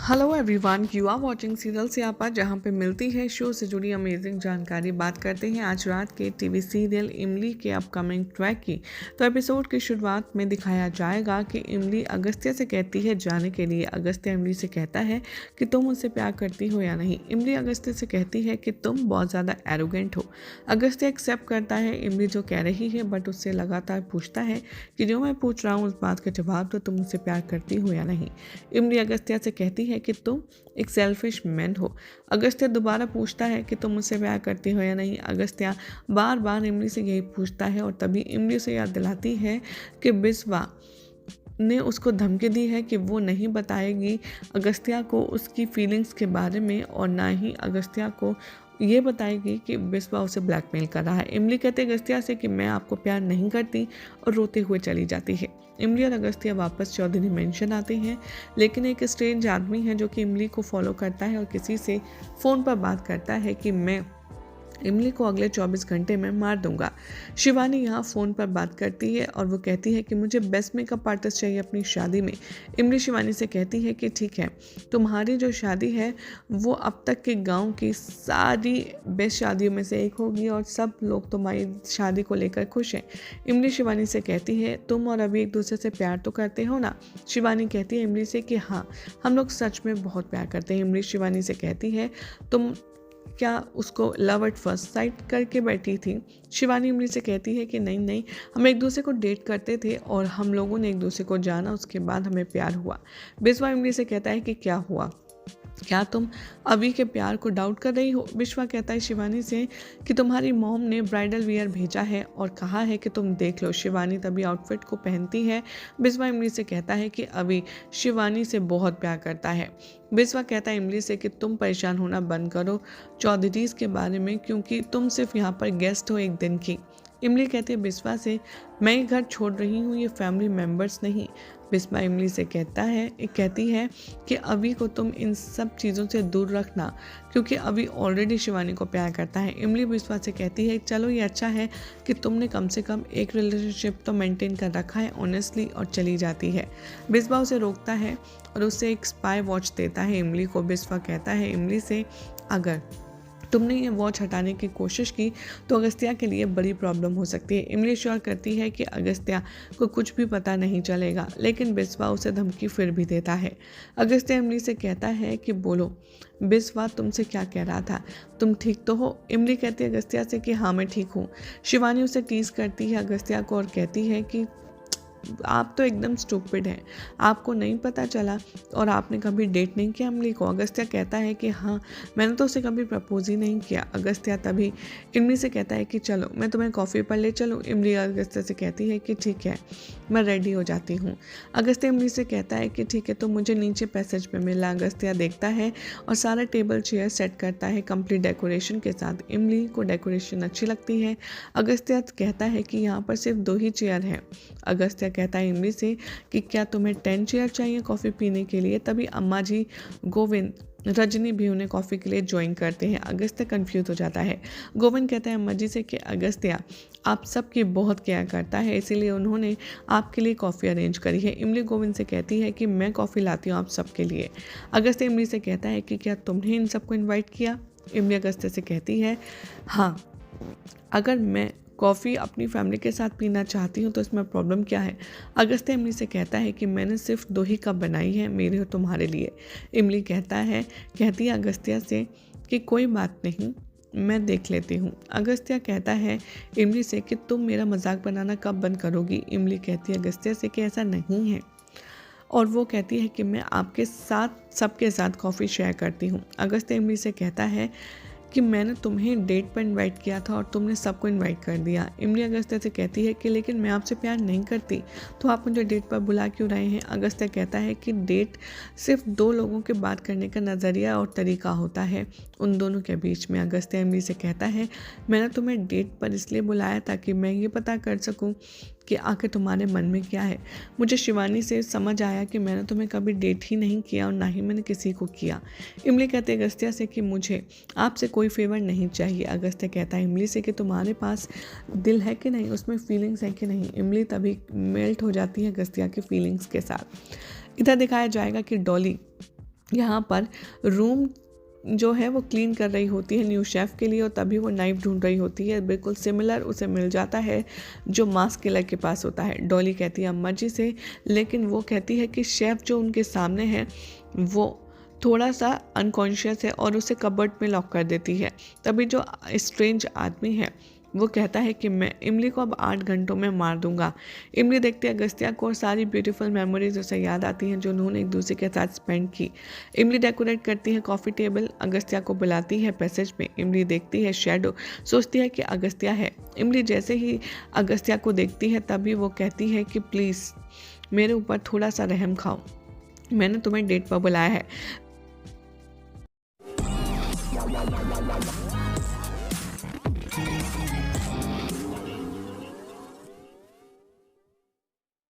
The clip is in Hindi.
Hello everyone, you are watching serial Syapa, जहां पे मिलती है शो से जुड़ी अमेजिंग जानकारी। बात करते हैं आज रात के टीवी सीरियल इमली के अपकमिंग ट्रैक की। तो एपिसोड की शुरुआत में दिखाया जाएगा कि इमली अगस्त्या से कहती है जाने के लिए। अगस्त्या इमली से कहता है कि तुम मुझसे प्यार करती हो या नहीं। इमली अगस्त्या से कहती है कि तुम बहुत ज़्यादा एरोगेंट हो। अगस्त्या एक्सेप्ट करता है इमली जो कह रही है, बट उससे लगातार पूछता है कि जो मैं पूछ रहा हूँ उस बात का जवाब दो, तुम मुझसे प्यार करती हो या नहीं। इमली अगस्त्या से कहती है कि तुम एक सेल्फिश मैन हो। अगस्त्या दोबारा पूछता है कि तुम मुझसे प्यार करती हो या नहीं। अगस्त्या बार बार इमली से यही पूछता है और तभी इमली से याद दिलाती है कि बिस्वा ने उसको धमकी दी है कि वो नहीं बताएगी अगस्त्या को उसकी फीलिंग्स के बारे में, और ना ही अगस्त्या को ये बताएगी कि बिस्वा उसे ब्लैकमेल कर रहा है। इमली कहते अगस्त्या से कि मैं आपको प्यार नहीं करती, और रोते हुए चली जाती है। इमली और अगस्त्या वापस चौधरी मेंशन आते हैं, लेकिन एक स्ट्रेंज आदमी है जो कि इमली को फॉलो करता है और किसी से फ़ोन पर बात करता है कि मैं इमली को अगले 24 घंटे में मार दूंगा। शिवानी यहाँ फ़ोन पर बात करती है और वो कहती है कि मुझे बेस्ट मेकअप आर्टिस्ट चाहिए अपनी शादी में। इमली शिवानी से कहती है कि ठीक है, तुम्हारी जो शादी है वो अब तक के गांव की सारी बेस्ट शादियों में से एक होगी और सब लोग तुम्हारी शादी को लेकर खुश हैं। इमली शिवानी से कहती है तुम और अभी एक दूसरे से प्यार तो करते हो ना। शिवानी कहती है इमली से कि हाँ, हम लोग सच में बहुत प्यार करते हैं। इमली शिवानी से कहती है तुम क्या उसको लव एट फर्स्ट साइट करके बैठी थी। शिवानी इमली से कहती है कि नहीं नहीं, हम एक दूसरे को डेट करते थे और हम लोगों ने एक दूसरे को जाना, उसके बाद हमें प्यार हुआ। बिस्वा इमली से कहता है कि क्या हुआ, क्या तुम अभी के प्यार को डाउट कर रही हो। विश्वा कहता है शिवानी से कि तुम्हारी मॉम ने ब्राइडल वियर भेजा है और कहा है कि तुम देख लो। शिवानी तभी आउटफिट को पहनती है। बिस्वा इमली से कहता है कि अभी शिवानी से बहुत प्यार करता है। बिस्वा कहता है इमली से कि तुम परेशान होना बंद करो चौधरीज के बारे में, क्योंकि तुम सिर्फ यहाँ पर गेस्ट हो एक दिन की। इमली कहती है बिस्वा से मैं ये घर छोड़ रही हूँ, ये फैमिली मेम्बर्स नहीं। बिस्वा इमली से कहती है कि अभी को तुम इन सब चीज़ों से दूर रखना, क्योंकि अभी ऑलरेडी शिवानी को प्यार करता है। इमली बिस्वा से कहती है चलो ये अच्छा है कि तुमने कम से कम एक रिलेशनशिप तो मेंटेन कर रखा है ऑनेस्टली, और चली जाती है। बिस्वा उसे रोकता है और उसे एक स्पाई वॉच देता है इमली को। बिस्वा कहता है इमली से अगर तुमने ये वॉच हटाने की कोशिश की तो अगस्त्या के लिए बड़ी प्रॉब्लम हो सकती है। इमली श्योर करती है कि अगस्त्या को कुछ भी पता नहीं चलेगा, लेकिन बिस्वा उसे धमकी फिर भी देता है। अगस्त्या इमली से कहता है कि बोलो बिस्वा तुमसे क्या कह रहा था, तुम ठीक तो हो। इमली कहती है अगस्त्या से कि हाँ मैं ठीक हूँ। शिवानी उसे टीज करती है अगस्त्या को और कहती है कि आप तो एकदम स्टूपिड हैं, आपको नहीं पता चला और आपने कभी डेट नहीं किया इमली को। अगस्त्या कहता है कि हाँ, मैंने तो उसे कभी प्रपोज ही नहीं किया। अगस्त्या तभी इमली से कहता है कि चलो मैं तुम्हें कॉफ़ी पर ले चलूँ। इमली अगस्त्या से कहती है कि ठीक है, मैं रेडी हो जाती हूँ। अगस्त्या इमली से कहता है कि ठीक है, तो मुझे नीचे पैसेज में मिला। अगस्त्या देखता है और सारा टेबल चेयर सेट करता है कंप्लीट डेकोरेशन के साथ। इमली को डेकोरेशन अच्छी लगती है। अगस्त्या कहता है कि यहाँ पर सिर्फ 2 ही चेयर हैं। अगस्त्या कहता है इमली से कि क्या तुम्हें 10 चेयर चाहिए कॉफ़ी पीने के लिए। तभी अम्मा जी, गोविंद, रजनी भी उन्हें कॉफ़ी के लिए ज्वाइन करते हैं। अगस्त्या कंफ्यूज हो जाता है। गोविंद कहता है अम्मा जी से कि अगस्त्या आप सबकी बहुत केयर करता है, इसीलिए उन्होंने आपके लिए कॉफ़ी अरेंज करी है। इमली गोविंद से कहती है कि मैं कॉफ़ी लाती हूँ आप सबके लिए। अगस्त्या इमली से कहता है कि क्या तुमने इन सबको इन्वाइट किया। इमली अगस्त्या से कहती है हाँ, अगर मैं कॉफ़ी अपनी फैमिली के साथ पीना चाहती हूँ तो इसमें प्रॉब्लम क्या है। अगस्त्या इमली से कहता है कि मैंने सिर्फ 2 ही कप बनाई है मेरे और तुम्हारे लिए। इमली कहती है अगस्त्या से कि कोई बात नहीं, मैं देख लेती हूँ। अगस्त्या कहता है इमली से कि तुम मेरा मजाक बनाना कब बंद करोगी। इमली कहती है अगस्त्या से कि ऐसा नहीं है, और वो कहती है कि मैं आपके साथ सबके साथ कॉफ़ी शेयर करती हूँ। अगस्त्या इमली से कहता है कि मैंने तुम्हें डेट पर इनवाइट किया था और तुमने सबको इनवाइट कर दिया। इमली अगस्त्या से कहती है कि लेकिन मैं आपसे प्यार नहीं करती, तो आप मुझे डेट पर बुला क्यों रहे हैं। अगस्त्या कहता है कि डेट सिर्फ 2 लोगों के बात करने का नज़रिया और तरीका होता है, उन दोनों के बीच में अगस्त्य इमली से कहता है, मैंने तुम्हें डेट पर इसलिए बुलाया ताकि मैं ये पता कर सकूं कि आखिर तुम्हारे मन में क्या है। मुझे शिवानी से समझ आया कि मैंने तुम्हें कभी डेट ही नहीं किया और ना ही मैंने किसी को किया। इमली कहते हैं अगस्त्य से कि मुझे आपसे कोई फेवर नहीं चाहिए। अगस्त्य कहता है इमली से कि तुम्हारे पास दिल है कि नहीं, उसमें फीलिंग्स है कि नहीं। इमली तभी मेल्ट हो जाती है अगस्त्य की फीलिंग्स के साथ। इधर दिखाया जाएगा कि डॉली यहाँ पर रूम जो है वो क्लीन कर रही होती है न्यू शेफ़ के लिए, और तभी वो नाइफ ढूंढ रही होती है। बिल्कुल सिमिलर उसे मिल जाता है जो मास्क किलर के पास होता है। डॉली कहती है अम्मा जी से, लेकिन वो कहती है कि शेफ़ जो उनके सामने है वो थोड़ा सा अनकॉन्शियस है और उसे कबर्ड में लॉक कर देती है। तभी जो स्ट्रेंज आदमी है वो कहता है कि मैं इमली को अब 8 घंटों में मार दूंगा। इमली देखते हैं अगस्त्या को और सारी ब्यूटीफुल मेमोरीज उसे याद आती हैं जो उन्होंने एक दूसरे के साथ स्पेंड की। इमली डेकोरेट करती है कॉफ़ी टेबल, अगस्त्या को बुलाती है पैसेज में। इमली देखती है शैडो, सोचती है कि अगस्त्या है। इमली जैसे ही अगस्त्या को देखती है तभी वो कहती है कि प्लीज़ मेरे ऊपर थोड़ा सा रहम खाओ, मैंने तुम्हें डेट पर बुलाया है।